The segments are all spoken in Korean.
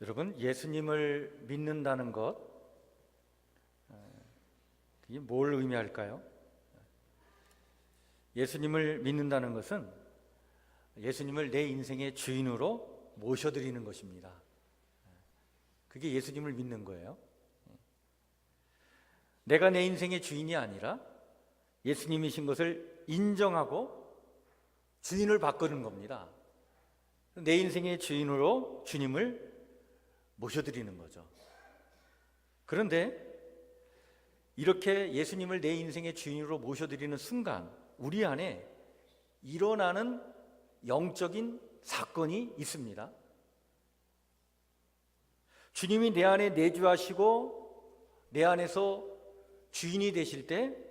여러분, 예수님을 믿는다는 것, 이게 뭘 의미할까요? 예수님을 믿는다는 것은 예수님을 내 인생의 주인으로 모셔드리는 것입니다. 그게 예수님을 믿는 거예요. 내가 내 인생의 주인이 아니라 예수님이신 것을 인정하고 주인을 바꾸는 겁니다. 내 인생의 주인으로 주님을 모셔드리는 거죠. 그런데 이렇게 예수님을 내 인생의 주인으로 모셔드리는 순간 우리 안에 일어나는 영적인 사건이 있습니다. 주님이 내 안에 내주하시고 내 안에서 주인이 되실 때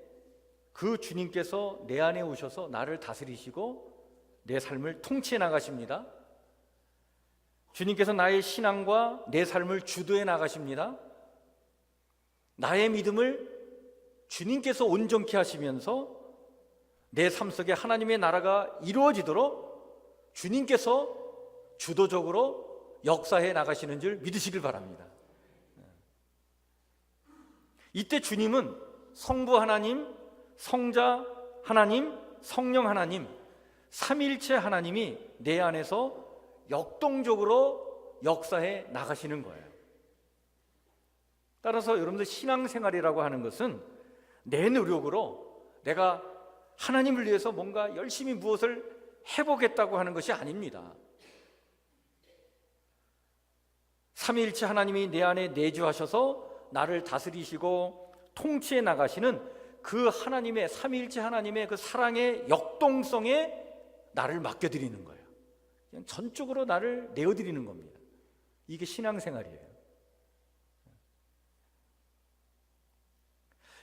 그 주님께서 내 안에 오셔서 나를 다스리시고 내 삶을 통치해 나가십니다. 주님께서 나의 신앙과 내 삶을 주도해 나가십니다. 나의 믿음을 주님께서 온전케 하시면서 내 삶 속에 하나님의 나라가 이루어지도록 주님께서 주도적으로 역사해 나가시는 줄 믿으시길 바랍니다. 이때 주님은 성부 하나님, 성자 하나님, 성령 하나님, 삼위일체 하나님이 내 안에서 역동적으로 역사해 나가시는 거예요. 따라서 여러분들 신앙생활이라고 하는 것은 내 노력으로 내가 하나님을 위해서 뭔가 열심히 무엇을 해보겠다고 하는 것이 아닙니다. 삼위일체 하나님이 내 안에 내주하셔서 나를 다스리시고 통치해 나가시는 그 하나님의, 삼위일체 하나님의 그 사랑의 역동성에 나를 맡겨드리는 거예요. 그냥 전적으로 나를 내어드리는 겁니다. 이게 신앙생활이에요.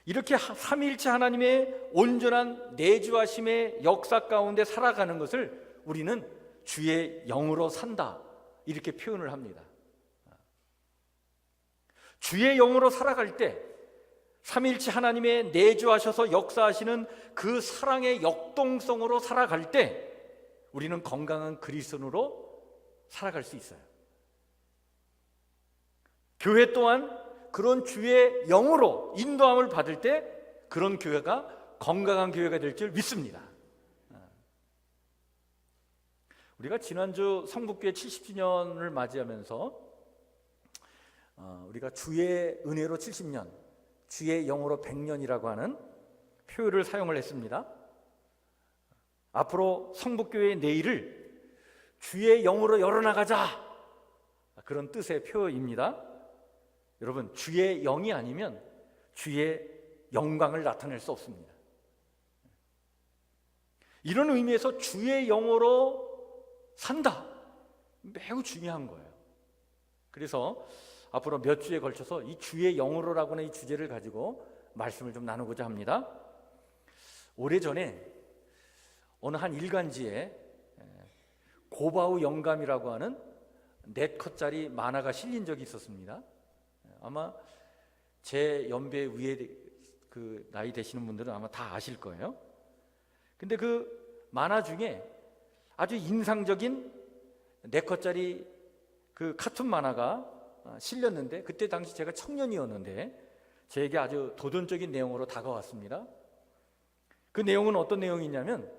이렇게 삼위일체 하나님의 온전한 내주하심의 역사 가운데 살아가는 것을 우리는 주의 영으로 산다, 이렇게 표현을 합니다. 주의 영으로 살아갈 때 삼위일체 하나님의 내주하셔서 역사하시는 그 사랑의 역동성으로 살아갈 때 우리는 건강한 그리스도인으로 살아갈 수 있어요. 교회 또한 그런 주의 영으로 인도함을 받을 때 그런 교회가 건강한 교회가 될 줄 믿습니다. 우리가 지난주 성북교회 70주년을 맞이하면서 우리가 주의 은혜로 70년, 주의 영으로 100년이라고 하는 표현을 사용을 했습니다. 앞으로 성북교회의 내일을 주의 영으로 열어나가자, 그런 뜻의 표현입니다. 여러분, 주의 영이 아니면 주의 영광을 나타낼 수 없습니다. 이런 의미에서 주의 영으로 산다, 매우 중요한 거예요. 그래서 앞으로 몇 주에 걸쳐서 이 주의 영으로라고 하는 이 주제를 가지고 말씀을 좀 나누고자 합니다. 오래전에 어느 한 일간지에 고바우 영감이라고 하는 4컷짜리 만화가 실린 적이 있었습니다. 아마 제 연배 위에 그 나이 되시는 분들은 아마 다 아실 거예요. 근데 그 만화 중에 아주 인상적인 4컷짜리 그 카툰 만화가 실렸는데, 그때 당시 제가 청년이었는데 저에게 아주 도전적인 내용으로 다가왔습니다. 그 내용은 어떤 내용이냐면,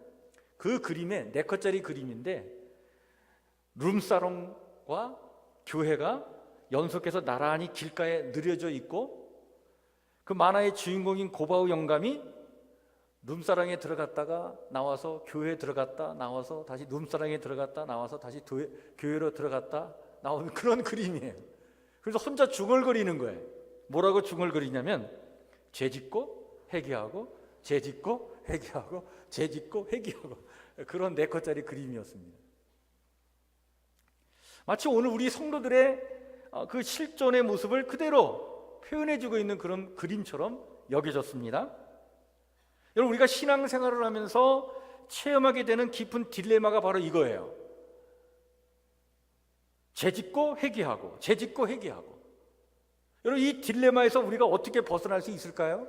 그 그림에 4컷짜리 그림인데 룸사롱과 교회가 연속해서 나란히 길가에 늘여져 있고, 그 만화의 주인공인 고바우 영감이 룸사롱에 들어갔다가 나와서 교회에 들어갔다 나와서 다시 룸사롱에 들어갔다 나와서 다시 교회로 들어갔다 나오는 그런 그림이에요. 그래서 혼자 중얼거리는 거예요. 뭐라고 중얼거리냐면, 죄짓고 회개하고 죄짓고 회개하고 죄짓고 회개하고, 그런 4컷짜리 그림이었습니다. 마치 오늘 우리 성도들의 그 실존의 모습을 그대로 표현해주고 있는 그런 그림처럼 여겨졌습니다. 여러분, 우리가 신앙생활을 하면서 체험하게 되는 깊은 딜레마가 바로 이거예요. 죄짓고 회개하고 죄짓고 회개하고. 여러분, 이 딜레마에서 우리가 어떻게 벗어날 수 있을까요?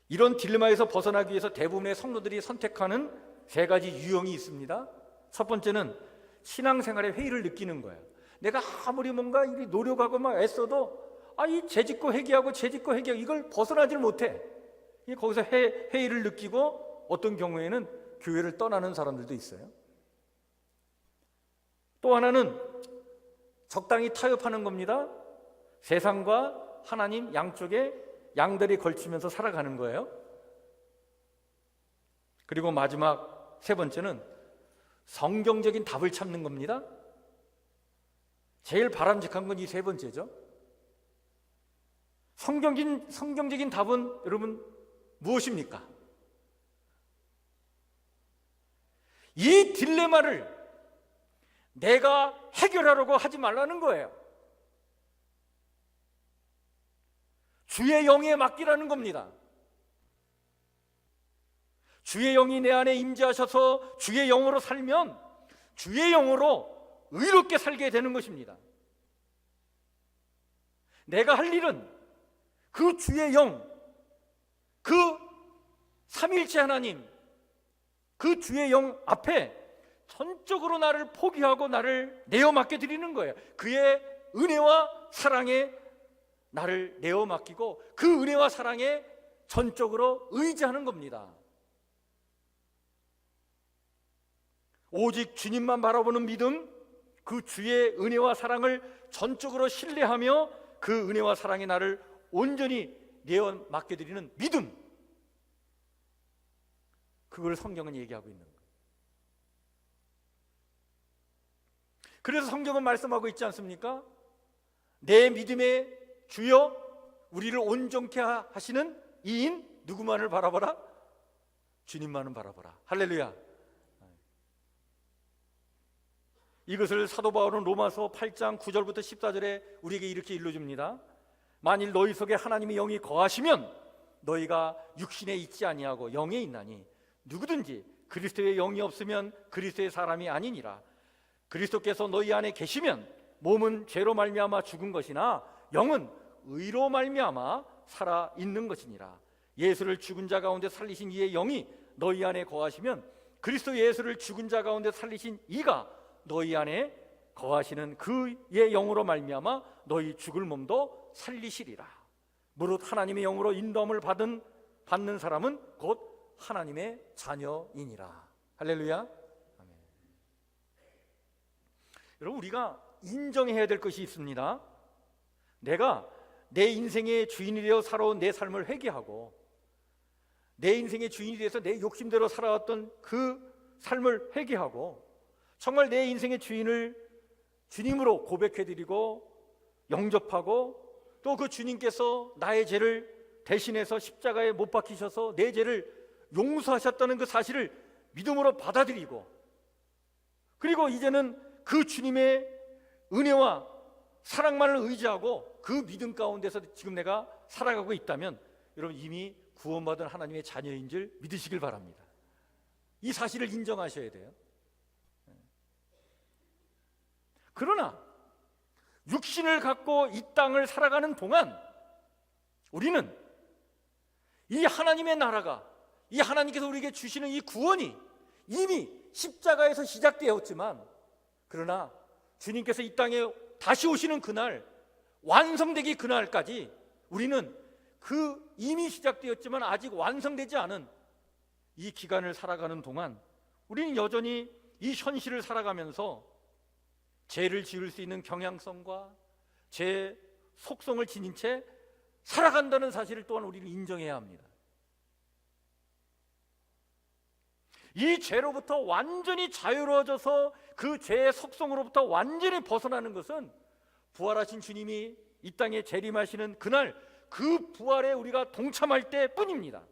이런 딜레마에서 벗어나기 위해서 대부분의 성도들이 선택하는 3가지 유형이 있습니다. 첫 번째는 신앙생활의 회의를 느끼는 거예요. 내가 아무리 뭔가 노력하고 막 애써도 이 죄짓고 회개하고 죄짓고 회개하고 이걸 벗어나질 못해. 거기서 회의를 느끼고 어떤 경우에는 교회를 떠나는 사람들도 있어요. 또 하나는 적당히 타협하는 겁니다. 세상과 하나님 양쪽에 양다리 걸치면서 살아가는 거예요. 그리고 마지막 세 번째는 성경적인 답을 찾는 겁니다. 제일 바람직한 건 이 세 번째죠. 성경적인 답은 여러분 무엇입니까? 이 딜레마를 내가 해결하려고 하지 말라는 거예요. 주의 영에 맡기라는 겁니다. 주의 영이 내 안에 임재하셔서 주의 영으로 살면 주의 영으로 의롭게 살게 되는 것입니다. 내가 할 일은 그 주의 영, 그 삼일체 하나님, 그 주의 영 앞에 전적으로 나를 포기하고 나를 내어 맡겨 드리는 거예요. 그의 은혜와 사랑에 나를 내어 맡기고 그 은혜와 사랑에 전적으로 의지하는 겁니다. 오직 주님만 바라보는 믿음, 그 주의 은혜와 사랑을 전적으로 신뢰하며 그 은혜와 사랑에 나를 온전히 내어 맡겨드리는 믿음, 그걸 성경은 얘기하고 있는 거예요. 그래서 성경은 말씀하고 있지 않습니까? 내 믿음의 주여 우리를 온전케 하시는 이인 누구만을 바라보라? 주님만을 바라보라. 할렐루야. 이것을 사도 바울은 로마서 8장 9절부터 14절에 우리에게 이렇게 일러줍니다. 만일 너희 속에 하나님의 영이 거하시면 너희가 육신에 있지 아니하고 영에 있나니 누구든지 그리스도의 영이 없으면 그리스도의 사람이 아니니라. 그리스도께서 너희 안에 계시면 몸은 죄로 말미암아 죽은 것이나 영은 의로 말미암아 살아 있는 것이니라. 예수를 죽은 자 가운데 살리신 이의 영이 너희 안에 거하시면 그리스도 예수를 죽은 자 가운데 살리신 이가 너희 안에 거하시는 그의 영으로 말미암아 너희 죽을 몸도 살리시리라. 무릇 하나님의 영으로 인도함을 받는 사람은 곧 하나님의 자녀이니라. 할렐루야. 아멘. 여러분, 우리가 인정해야 될 것이 있습니다. 내가 내 인생의 주인이 되어 살아온 내 삶을 회개하고 내 인생의 주인이 되어서 내 욕심대로 살아왔던 그 삶을 회개하고 정말 내 인생의 주인을 주님으로 고백해드리고 영접하고 또 그 주님께서 나의 죄를 대신해서 십자가에 못 박히셔서 내 죄를 용서하셨다는 그 사실을 믿음으로 받아들이고 그리고 이제는 그 주님의 은혜와 사랑만을 의지하고 그 믿음 가운데서 지금 내가 살아가고 있다면 여러분 이미 구원받은 하나님의 자녀인 줄 믿으시길 바랍니다. 이 사실을 인정하셔야 돼요. 그러나 육신을 갖고 이 땅을 살아가는 동안 우리는 이 하나님의 나라가 이 하나님께서 우리에게 주시는 이 구원이 이미 십자가에서 시작되었지만 그러나 주님께서 이 땅에 다시 오시는 그날 완성되기 그날까지 우리는 그 이미 시작되었지만 아직 완성되지 않은 이 기간을 살아가는 동안 우리는 여전히 이 현실을 살아가면서 죄를 지을 수 있는 경향성과 죄 속성을 지닌 채 살아간다는 사실을 또한 우리는 인정해야 합니다. 이 죄로부터 완전히 자유로워져서 그 죄의 속성으로부터 완전히 벗어나는 것은 부활하신 주님이 이 땅에 재림하시는 그날 그 부활에 우리가 동참할 때뿐입니다.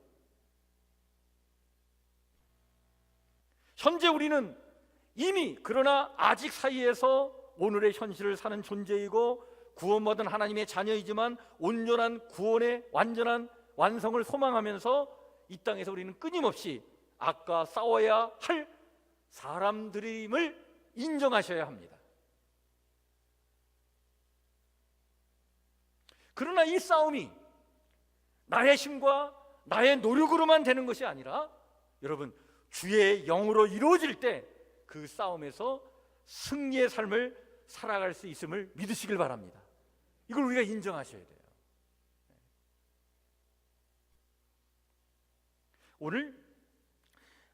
현재 우리는 이미 그러나 아직 사이에서 오늘의 현실을 사는 존재이고 구원받은 하나님의 자녀이지만 온전한 구원의 완전한 완성을 소망하면서 이 땅에서 우리는 끊임없이 악과 싸워야 할 사람들임을 인정하셔야 합니다. 그러나 이 싸움이 나의 힘과 나의 노력으로만 되는 것이 아니라 여러분 주의 영으로 이루어질 때 그 싸움에서 승리의 삶을 살아갈 수 있음을 믿으시길 바랍니다. 이걸 우리가 인정하셔야 돼요. 오늘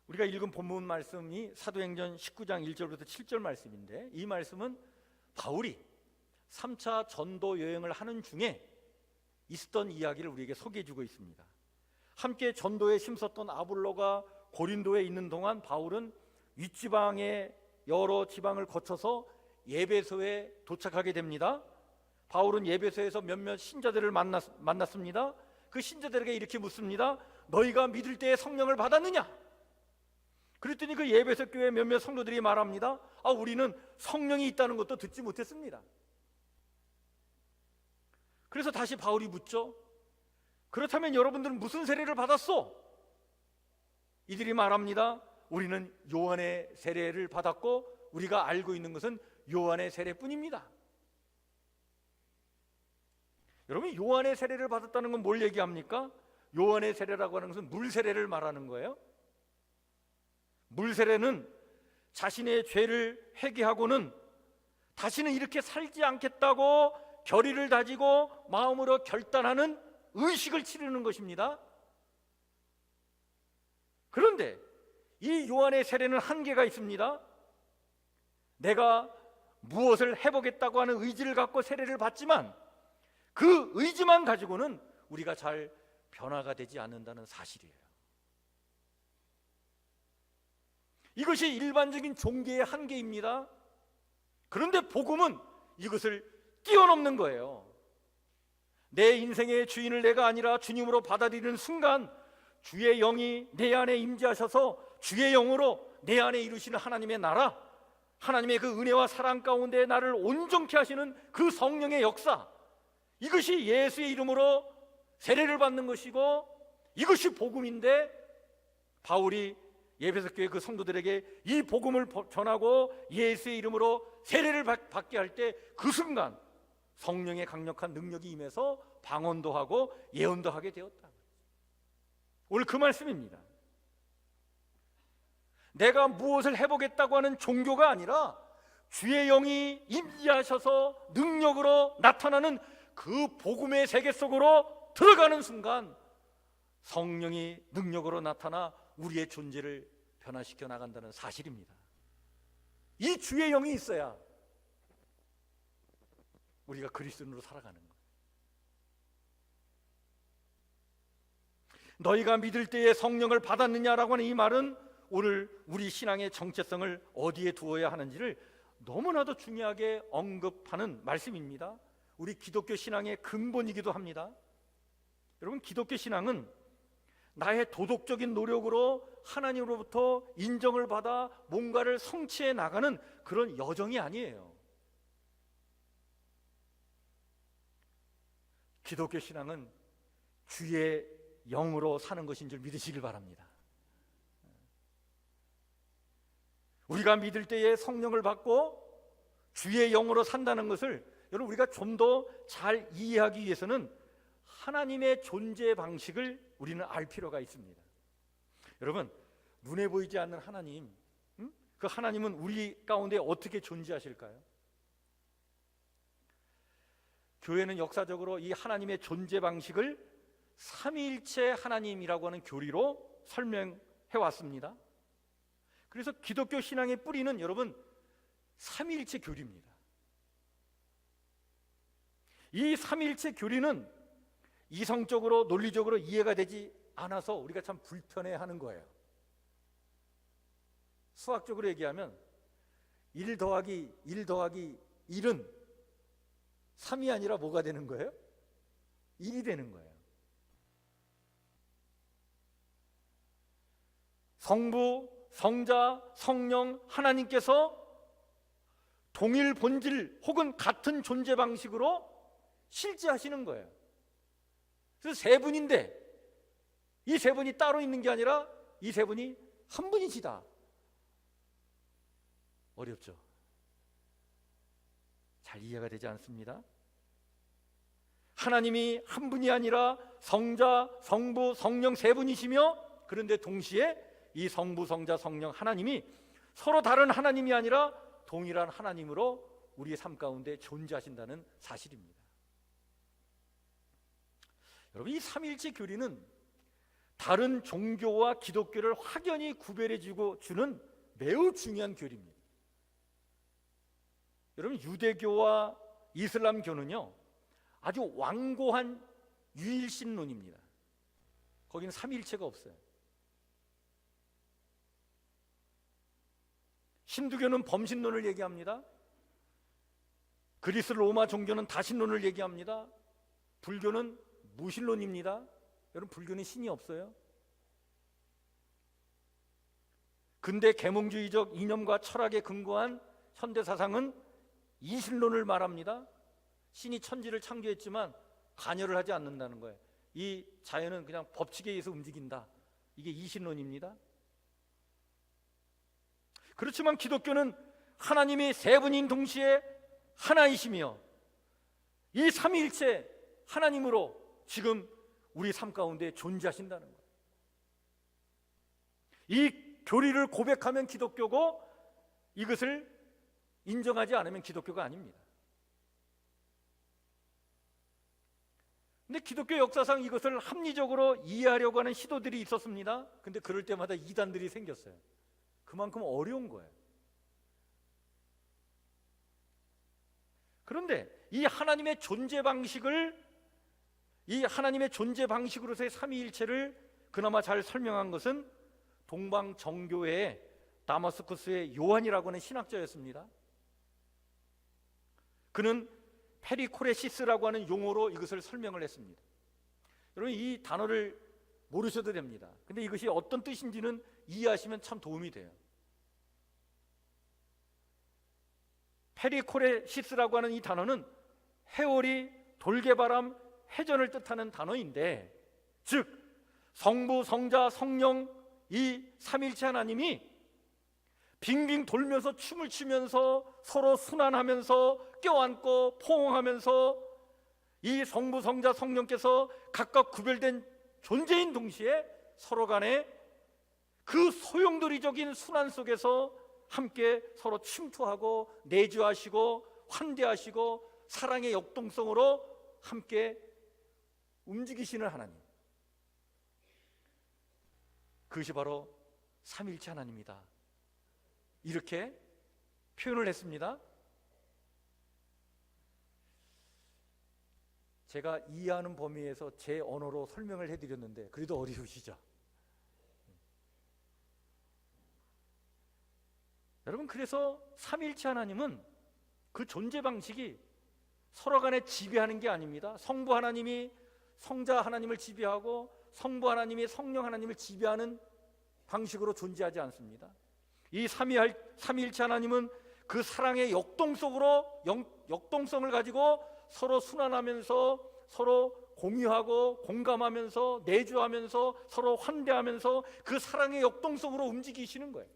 우리가 읽은 본문 말씀이 사도행전 19장 1절부터 7절 말씀인데, 이 말씀은 바울이 3차 전도 여행을 하는 중에 있었던 이야기를 우리에게 소개해 주고 있습니다. 함께 전도에 힘썼던 아볼로가 고린도에 있는 동안 바울은 윗지방의 여러 지방을 거쳐서 예배소에 도착하게 됩니다. 바울은 예배소에서 몇몇 신자들을 만났습니다. 그 신자들에게 이렇게 묻습니다. 너희가 믿을 때에 성령을 받았느냐? 그랬더니 그 예배소 교회 몇몇 성도들이 말합니다. 우리는 성령이 있다는 것도 듣지 못했습니다. 그래서 다시 바울이 묻죠. 그렇다면 여러분들은 무슨 세례를 받았소? 이들이 말합니다. 우리는 요한의 세례를 받았고 우리가 알고 있는 것은 요한의 세례뿐입니다. 여러분, 요한의 세례를 받았다는 건 뭘 얘기합니까? 요한의 세례라고 하는 것은 물 세례를 말하는 거예요. 물 세례는 자신의 죄를 회개하고는 다시는 이렇게 살지 않겠다고 결의를 다지고 마음으로 결단하는 의식을 치르는 것입니다. 그런데 이 요한의 세례는 한계가 있습니다. 내가 무엇을 해보겠다고 하는 의지를 갖고 세례를 받지만 그 의지만 가지고는 우리가 잘 변화가 되지 않는다는 사실이에요. 이것이 일반적인 종교의 한계입니다. 그런데 복음은 이것을 뛰어넘는 거예요. 내 인생의 주인을 내가 아니라 주님으로 받아들이는 순간 주의 영이 내 안에 임재하셔서 주의 영으로 내 안에 이루시는 하나님의 나라, 하나님의 그 은혜와 사랑 가운데 나를 온전케 하시는 그 성령의 역사, 이것이 예수의 이름으로 세례를 받는 것이고 이것이 복음인데, 바울이 예배소 교회 그 성도들에게 이 복음을 전하고 예수의 이름으로 세례를 받게 할 때 그 순간 성령의 강력한 능력이 임해서 방언도 하고 예언도 하게 되었다. 오늘 그 말씀입니다. 내가 무엇을 해보겠다고 하는 종교가 아니라 주의 영이 임재하셔서 능력으로 나타나는 그 복음의 세계 속으로 들어가는 순간 성령이 능력으로 나타나 우리의 존재를 변화시켜 나간다는 사실입니다. 이 주의 영이 있어야 우리가 그리스도인으로 살아가는 거예요. 너희가 믿을 때에 성령을 받았느냐라고 하는 이 말은 오늘 우리 신앙의 정체성을 어디에 두어야 하는지를 너무나도 중요하게 언급하는 말씀입니다. 우리 기독교 신앙의 근본이기도 합니다. 여러분, 기독교 신앙은 나의 도덕적인 노력으로 하나님으로부터 인정을 받아 뭔가를 성취해 나가는 그런 여정이 아니에요. 기독교 신앙은 주의 영으로 사는 것인 줄 믿으시길 바랍니다. 우리가 믿을 때에 성령을 받고 주의 영으로 산다는 것을 여러분, 우리가 좀 더 잘 이해하기 위해서는 하나님의 존재 방식을 우리는 알 필요가 있습니다. 여러분, 눈에 보이지 않는 하나님, 그 하나님은 우리 가운데 어떻게 존재하실까요? 교회는 역사적으로 이 하나님의 존재 방식을 삼위일체 하나님이라고 하는 교리로 설명해 왔습니다. 그래서 기독교 신앙의 뿌리는 여러분 삼위일체 교리입니다. 이 삼위일체 교리는 이성적으로 논리적으로 이해가 되지 않아서 우리가 참 불편해하는 거예요. 수학적으로 얘기하면 1 더하기 1 더하기 1은 3이 아니라 뭐가 되는 거예요? 1이 되는 거예요. 성부, 성자, 성령 하나님께서 동일 본질 혹은 같은 존재 방식으로 실제하시는 거예요. 그래서 세 분인데 이 세 분이 따로 있는 게 아니라 이 세 분이 한 분이시다. 어렵죠? 잘 이해가 되지 않습니다. 하나님이 한 분이 아니라 성자, 성부, 성령 세 분이시며, 그런데 동시에 이 성부, 성자, 성령 하나님이 서로 다른 하나님이 아니라 동일한 하나님으로 우리의 삶 가운데 존재하신다는 사실입니다. 여러분, 이 삼위일체 교리는 다른 종교와 기독교를 확연히 구별해 주는 매우 중요한 교리입니다. 여러분, 유대교와 이슬람교는요 아주 완고한 유일신론입니다. 거기는 삼위일체가 없어요. 힌두교는 범신론을 얘기합니다. 그리스 로마 종교는 다신론을 얘기합니다. 불교는 무신론입니다. 여러분, 불교는 신이 없어요. 근대 계몽주의적 이념과 철학에 근거한 현대 사상은 이신론을 말합니다. 신이 천지를 창조했지만 관여를 하지 않는다는 거예요. 이 자연은 그냥 법칙에 의해서 움직인다. 이게 이신론입니다. 그렇지만 기독교는 하나님이 세 분인 동시에 하나이시며 이 삼위일체 하나님으로 지금 우리 삶 가운데 존재하신다는 거예요. 이 교리를 고백하면 기독교고 이것을 인정하지 않으면 기독교가 아닙니다. 근데 기독교 역사상 이것을 합리적으로 이해하려고 하는 시도들이 있었습니다. 근데 그럴 때마다 이단들이 생겼어요. 그만큼 어려운 거예요. 그런데 이 하나님의 존재 방식으로서의 삼위일체를 그나마 잘 설명한 것은 동방 정교회의 다마스쿠스의 요한이라고 하는 신학자였습니다. 그는 페리코레시스라고 하는 용어로 이것을 설명을 했습니다. 여러분, 이 단어를 모르셔도 됩니다. 근데 이것이 어떤 뜻인지는 이해하시면 참 도움이 돼요. 페리코레시스라고 하는 이 단어는 해오리, 돌개바람, 해전을 뜻하는 단어인데, 즉 성부, 성자, 성령 이 삼일체 하나님이 빙빙 돌면서 춤을 추면서 서로 순환하면서 껴안고 포옹하면서 이 성부, 성자, 성령께서 각각 구별된 존재인 동시에 서로 간에 그 소용돌이적인 순환 속에서 함께 서로 침투하고 내주하시고 환대하시고 사랑의 역동성으로 함께 움직이시는 하나님, 그것이 바로 삼일체 하나님이다, 이렇게 표현을 했습니다. 제가 이해하는 범위에서 제 언어로 설명을 해드렸는데 그래도 어려우시죠? 여러분, 그래서 삼일체 하나님은 그 존재 방식이 서로 간에 지배하는 게 아닙니다. 성부 하나님이 성자 하나님을 지배하고 성부 하나님이 성령 하나님을 지배하는 방식으로 존재하지 않습니다. 이 삼위일체 하나님은 그 사랑의 역동성을 가지고 서로 순환하면서 서로 공유하고 공감하면서 내주하면서 서로 환대하면서 그 사랑의 역동성으로 움직이시는 거예요.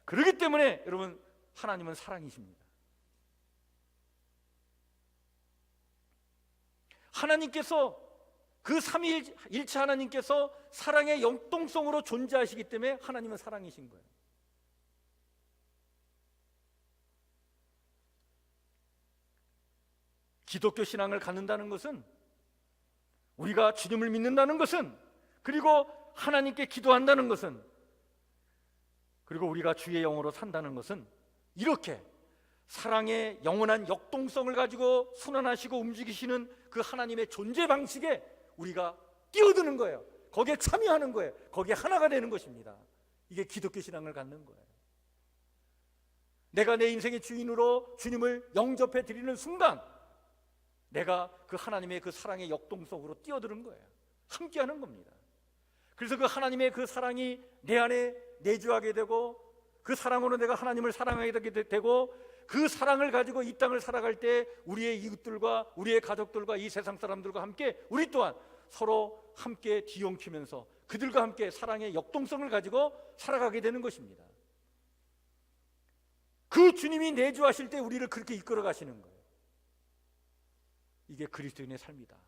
그렇기 때문에 여러분, 하나님은 사랑이십니다. 하나님께서 그 삼위일체 하나님께서 사랑의 역동성으로 존재하시기 때문에 하나님은 사랑이신 거예요. 기독교 신앙을 갖는다는 것은, 우리가 주님을 믿는다는 것은, 그리고 하나님께 기도한다는 것은, 그리고 우리가 주의 영으로 산다는 것은 이렇게 사랑의 영원한 역동성을 가지고 순환하시고 움직이시는 그 하나님의 존재 방식에 우리가 뛰어드는 거예요. 거기에 참여하는 거예요. 거기에 하나가 되는 것입니다. 이게 기독교 신앙을 갖는 거예요. 내가 내 인생의 주인으로 주님을 영접해 드리는 순간 내가 그 하나님의 그 사랑의 역동성으로 뛰어드는 거예요. 함께하는 겁니다. 그래서 그 하나님의 그 사랑이 내 안에 내주하게 되고, 그 사랑으로 내가 하나님을 사랑하게 되고, 그 사랑을 가지고 이 땅을 살아갈 때 우리의 이웃들과 우리의 가족들과 이 세상 사람들과 함께 우리 또한 서로 함께 뒤엉키면서 그들과 함께 사랑의 역동성을 가지고 살아가게 되는 것입니다. 그 주님이 내주하실 때 우리를 그렇게 이끌어 가시는 거예요. 이게 그리스도인의 삶이다.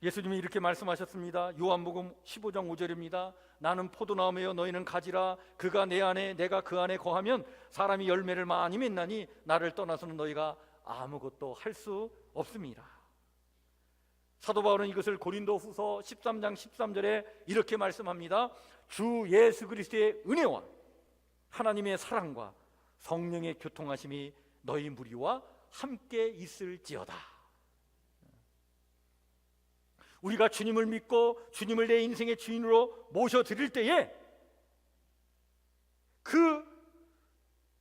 예수님이 이렇게 말씀하셨습니다. 요한복음 15장 5절입니다. 나는 포도나무여 너희는 가지라. 그가 내 안에 내가 그 안에 거하면 사람이 열매를 많이 맺나니 나를 떠나서는 너희가 아무것도 할 수 없습니다. 사도 바울은 이것을 고린도후서 13장 13절에 이렇게 말씀합니다. 주 예수 그리스도의 은혜와 하나님의 사랑과 성령의 교통하심이 너희 무리와 함께 있을지어다. 우리가 주님을 믿고 주님을 내 인생의 주인으로 모셔드릴 때에 그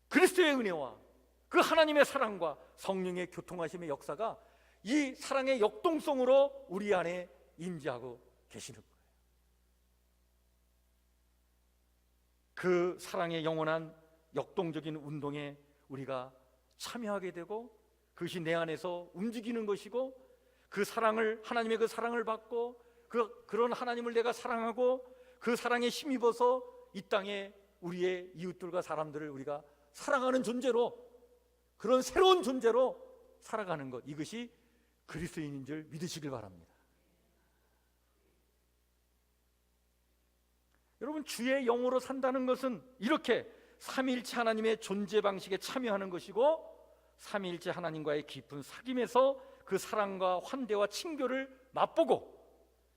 그리스도의 은혜와 그 하나님의 사랑과 성령의 교통하심의 역사가 이 사랑의 역동성으로 우리 안에 임재하고 계시는 거예요. 그 사랑의 영원한 역동적인 운동에 우리가 참여하게 되고 그것이 내 안에서 움직이는 것이고 그 사랑을 하나님의 그 사랑을 받고 그런 하나님을 내가 사랑하고 그 사랑에 힘입어서 이 땅에 우리의 이웃들과 사람들을 우리가 사랑하는 존재로 그런 새로운 존재로 살아가는 것, 이것이 그리스도인인 줄 믿으시길 바랍니다. 여러분, 주의 영으로 산다는 것은 이렇게 삼위일체 하나님의 존재 방식에 참여하는 것이고 삼위일체 하나님과의 깊은 사귐에서 그 사랑과 환대와 친교를 맛보고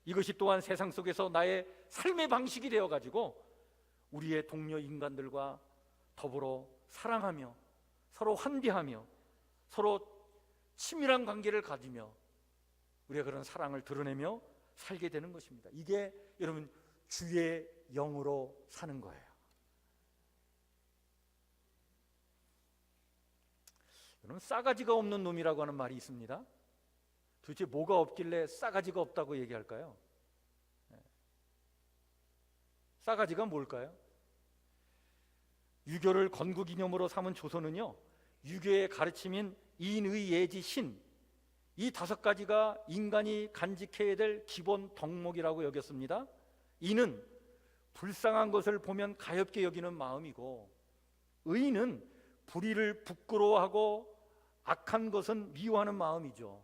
이것이 또한 세상 속에서 나의 삶의 방식이 되어가지고 우리의 동료 인간들과 더불어 사랑하며 서로 환대하며 서로 친밀한 관계를 가지며 우리가 그런 사랑을 드러내며 살게 되는 것입니다. 이게 여러분 주의 영으로 사는 거예요. 여러분, 싸가지가 없는 놈이라고 하는 말이 있습니다. 도대체 뭐가 없길래 싸가지가 없다고 얘기할까요? 싸가지가 뭘까요? 유교를 건국기념으로 삼은 조선은요, 유교의 가르침인 인의 예지 신, 이 5가지가 인간이 간직해야 될 기본 덕목이라고 여겼습니다. 인은 불쌍한 것을 보면 가엾게 여기는 마음이고, 의는 불의를 부끄러워하고 악한 것은 미워하는 마음이죠.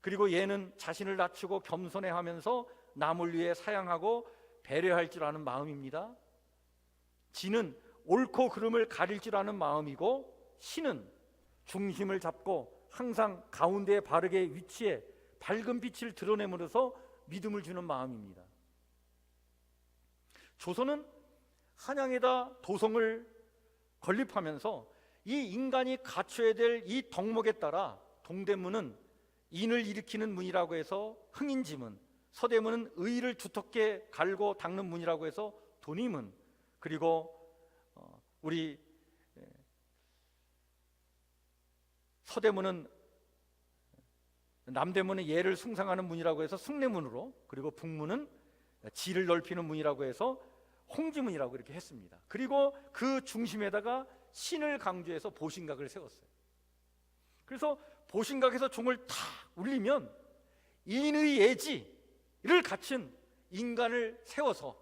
그리고 예는 자신을 낮추고 겸손해하면서 남을 위해 사양하고 배려할 줄 아는 마음입니다. 지는 옳고 그름을 가릴 줄 아는 마음이고, 신은 중심을 잡고 항상 가운데에 바르게 위치해 밝은 빛을 드러내므로써 믿음을 주는 마음입니다. 조선은 한양에다 도성을 건립하면서 이 인간이 갖춰야 될 이 덕목에 따라 동대문은 인을 일으키는 문이라고 해서 흥인지문, 서대문은 의를 두텁게 갈고 닦는 문이라고 해서 돈이문, 그리고 우리 서대문은 남대문은 예를 숭상하는 문이라고 해서 숭례문으로, 그리고 북문은 지를 넓히는 문이라고 해서 홍지문이라고 이렇게 했습니다. 그리고 그 중심에다가 신을 강조해서 보신각을 세웠어요. 그래서 보신각에서 종을 탁 울리면 인의 예지를 갖춘 인간을 세워서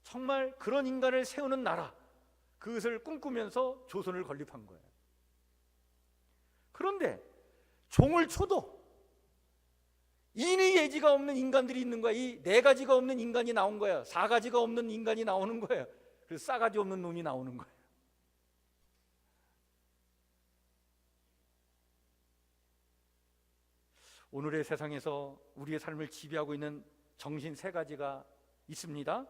정말 그런 인간을 세우는 나라, 그것을 꿈꾸면서 조선을 건립한 거예요. 그런데 종을 쳐도 인의 예지가 없는 인간들이 있는 거야. 이 4가지가 없는 인간이 나온 거야. 4가지가 없는 인간이 나오는 거예요. 그래서 싸가지 없는 놈이 나오는 거예요. 오늘의 세상에서 우리의 삶을 지배하고 있는 정신 3가지가 있습니다.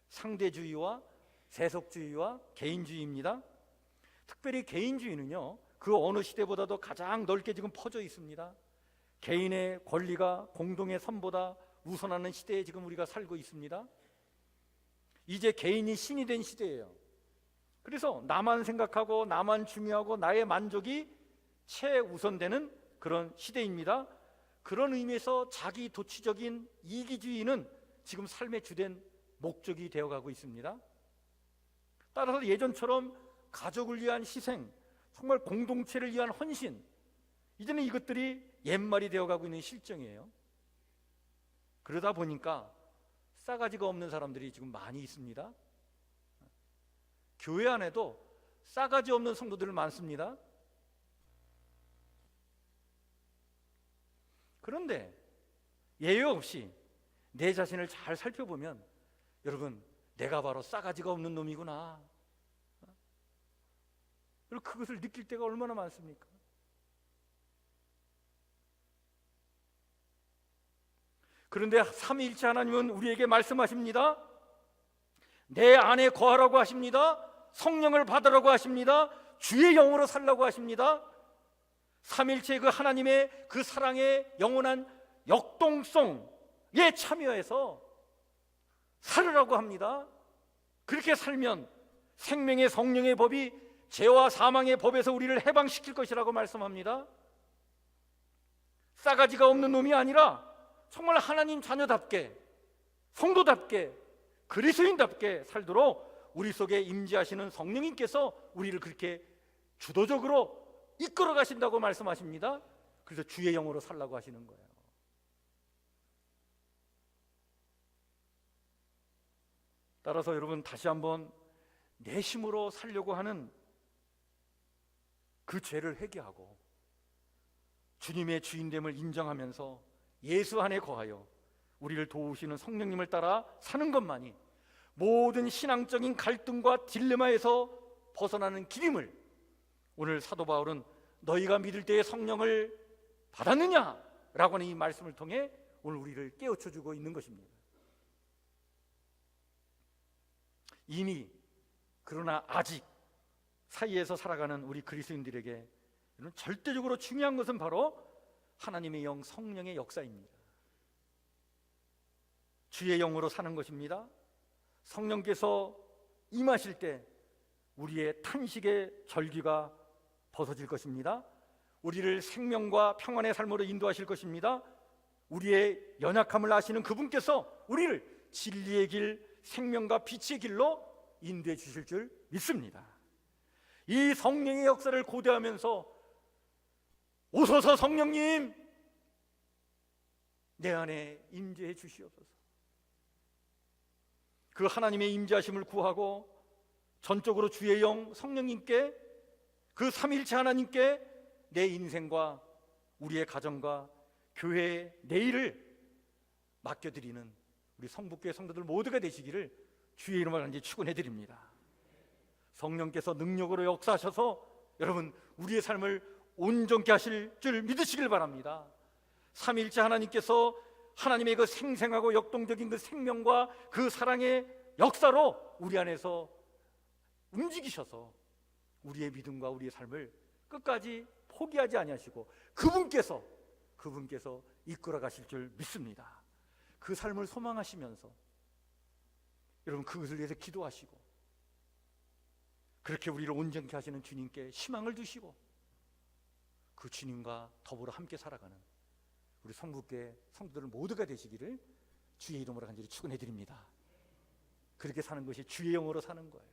상대주의와 세속주의와 개인주의입니다. 특별히 개인주의는요, 그 어느 시대보다도 가장 넓게 지금 퍼져 있습니다. 개인의 권리가 공동의 선보다 우선하는 시대에 지금 우리가 살고 있습니다. 이제 개인이 신이 된 시대예요. 그래서 나만 생각하고 나만 중요하고 나의 만족이 최우선되는 그런 시대입니다. 그런 의미에서 자기 도취적인 이기주의는 지금 삶의 주된 목적이 되어가고 있습니다. 따라서 예전처럼 가족을 위한 희생, 정말 공동체를 위한 헌신, 이제는 이것들이 옛말이 되어가고 있는 실정이에요. 그러다 보니까 싸가지가 없는 사람들이 지금 많이 있습니다. 교회 안에도 싸가지 없는 성도들 많습니다. 그런데 예외 없이 내 자신을 잘 살펴보면 여러분, 내가 바로 싸가지가 없는 놈이구나. 그리고 그것을 느낄 때가 얼마나 많습니까? 그런데 삼위일체 하나님은 우리에게 말씀하십니다. 내 안에 거하라고 하십니다. 성령을 받으라고 하십니다. 주의 영으로 살라고 하십니다. 삼위일체 그 하나님의 그 사랑의 영원한 역동성에 참여해서 살으라고 합니다. 그렇게 살면 생명의 성령의 법이 죄와 사망의 법에서 우리를 해방시킬 것이라고 말씀합니다. 싸가지가 없는 놈이 아니라 정말 하나님 자녀답게, 성도답게, 그리스도인답게 살도록 우리 속에 임재하시는 성령님께서 우리를 그렇게 주도적으로 이끌어 가신다고 말씀하십니다. 그래서 주의 영으로 살라고 하시는 거예요. 따라서 여러분, 다시 한번 내 힘으로 살려고 하는 그 죄를 회개하고 주님의 주인됨을 인정하면서 예수 안에 거하여 우리를 도우시는 성령님을 따라 사는 것만이 모든 신앙적인 갈등과 딜레마에서 벗어나는 길임을 오늘 사도 바울은 너희가 믿을 때에 성령을 받았느냐라고 하는 이 말씀을 통해 오늘 우리를 깨우쳐주고 있는 것입니다. 이미 그러나 아직 사이에서 살아가는 우리 그리스도인들에게 절대적으로 중요한 것은 바로 하나님의 영 성령의 역사입니다. 주의 영으로 사는 것입니다. 성령께서 임하실 때 우리의 탄식의 절규가 벗어질 것입니다. 우리를 생명과 평안의 삶으로 인도하실 것입니다. 우리의 연약함을 아시는 그분께서 우리를 진리의 길, 생명과 빛의 길로 인도해 주실 줄 믿습니다. 이 성령의 역사를 고대하면서 오소서 성령님, 내 안에 임재해 주시옵소서. 그 하나님의 임재하심을 구하고 전적으로 주의 영 성령님께, 그 삼위일체 하나님께 내 인생과 우리의 가정과 교회의 내일을 맡겨드리는 우리 성북교회 성도들 모두가 되시기를 주의 이름으로 간절히 축원해드립니다. 성령께서 능력으로 역사하셔서 여러분, 우리의 삶을 온전케 하실 줄 믿으시길 바랍니다. 삼위일체 하나님께서 하나님의 그 생생하고 역동적인 그 생명과 그 사랑의 역사로 우리 안에서 움직이셔서 우리의 믿음과 우리의 삶을 끝까지 포기하지 아니하시고 그분께서 이끌어 가실 줄 믿습니다. 그 삶을 소망하시면서 여러분, 그것을 위해서 기도하시고 그렇게 우리를 온전케 하시는 주님께 희망을 두시고 그 주님과 더불어 함께 살아가는 우리 성북교회 성도들 모두가 되시기를 주의 이름으로 간절히 축원해 드립니다. 그렇게 사는 것이 주의 영으로 사는 거예요.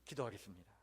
기도하겠습니다.